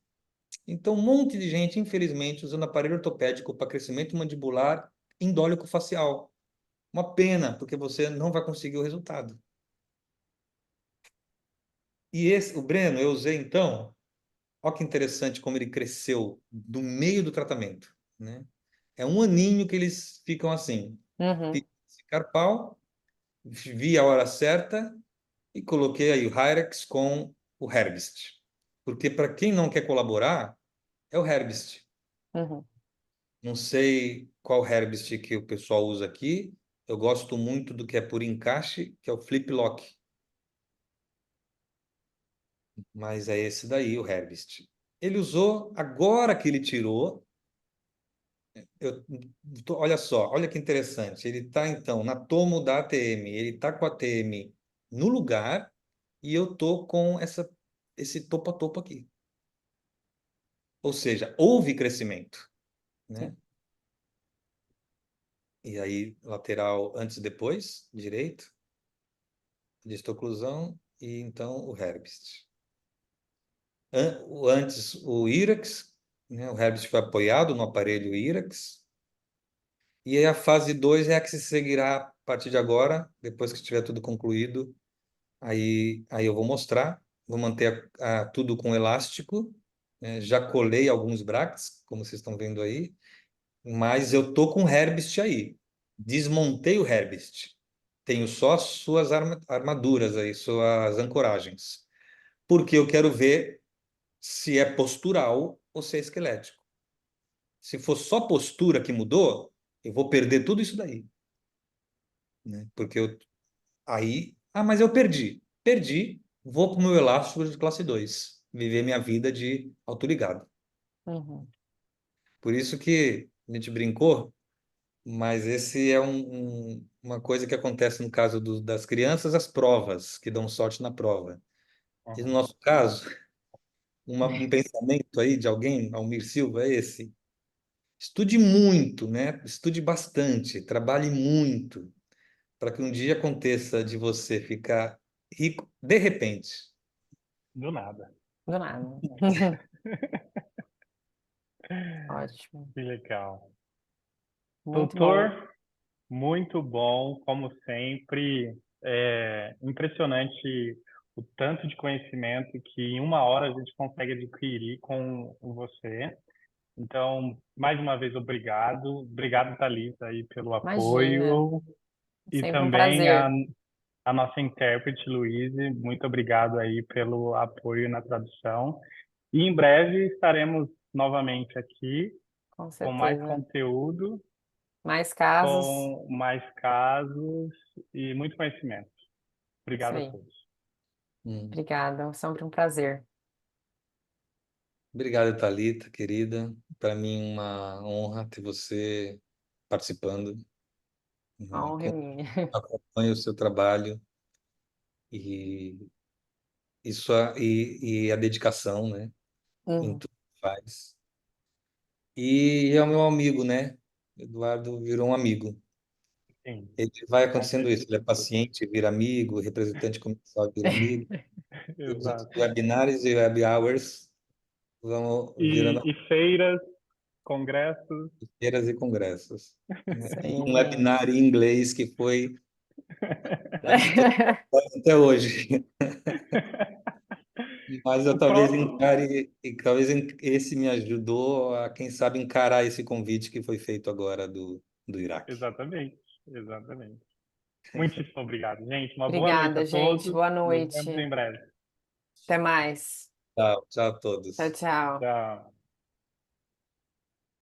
Então, um monte de gente, infelizmente, usando aparelho ortopédico para crescimento mandibular indólico facial. Uma pena, porque você não vai conseguir o resultado. E o Breno, eu usei então, olha que interessante como ele cresceu do meio do tratamento, né? É um aninho que eles ficam assim, Uhum. carpal, vi a hora certa e coloquei aí o Hyrax com o Herbst. Porque para quem não quer colaborar, é o Herbst. Uhum. Não sei qual Herbst que o pessoal usa aqui. Eu gosto muito do que é por encaixe, que é o Flip Lock. Mas é esse daí, o Herbst. Ele usou, agora que ele tirou, olha só, olha que interessante. Ele está, então, na tomo da ATM. Ele está com a ATM no lugar e eu tô com esse topo a topo aqui. Ou seja, houve crescimento, né? Sim. E aí, lateral antes e depois, direito, distoclusão e então o Herbst. Antes o Irax, né? O Herbst foi apoiado no aparelho Irax. E aí a fase 2 é a que se seguirá a partir de agora, depois que estiver tudo concluído. Aí eu vou mostrar, vou manter tudo com elástico, né? Já colei alguns brackets, como vocês estão vendo aí, mas eu tô com Herbst aí. Desmontei o Herbst. Tenho só suas armaduras aí, suas ancoragens. Porque eu quero ver se é postural ou se é esquelético. Se for só postura que mudou, eu vou perder tudo isso daí, né? Porque aí, mas eu perdi. Perdi, vou para o meu elástico de classe 2, viver minha vida de autoligado. Uhum. Por isso que a gente brincou, mas esse é uma coisa que acontece no caso das crianças, as provas, que dão sorte na prova. E no Uhum. nosso caso, um pensamento aí de alguém, Almir Silva, é esse. Estude muito, né? Estude bastante, trabalhe muito, para que um dia aconteça de você ficar rico de repente. Do nada. Do nada. Ótimo. Que legal. Muito bom. Doutor, muito bom, como sempre. É impressionante o tanto de conhecimento que em uma hora a gente consegue adquirir com você. Então, mais uma vez, obrigado. Obrigado, Thalita, aí pelo Imagina. apoio. E Sempre um também a, prazer. a nossa intérprete, Luíse, muito obrigado aí pelo apoio na tradução. E em breve estaremos novamente aqui Com com mais certeza. conteúdo, Mais casos. com mais casos e muito conhecimento. Isso Obrigado a aí. todos. Obrigada. Sempre um prazer. Obrigado, Thalita, querida. Para mim, uma honra ter você participando. A honra é minha. Acompanho o seu trabalho e, e a dedicação, né, em Uhum. tudo que faz. E é o meu amigo, né? Eduardo virou um amigo. Sim, Ele vai com acontecendo isso. Ele é certeza. paciente, vira amigo, representante comercial vira amigo. E os Exato. webinários e web hours vão virando E feiras, congressos. feiras e congressos. Isso E aí, um gente. webinar em inglês que foi até hoje. Mas eu O talvez próximo, encare, e talvez esse me ajudou a, quem sabe, encarar esse convite que foi feito agora do Iraque. exatamente, exatamente. Muitíssimo obrigado, gente. Uma boa noite a Obrigada, gente. todos. Boa Nos vemos em noite. breve. Até mais. Tchau, tchau a Tchau, todos. tchau. Tchau.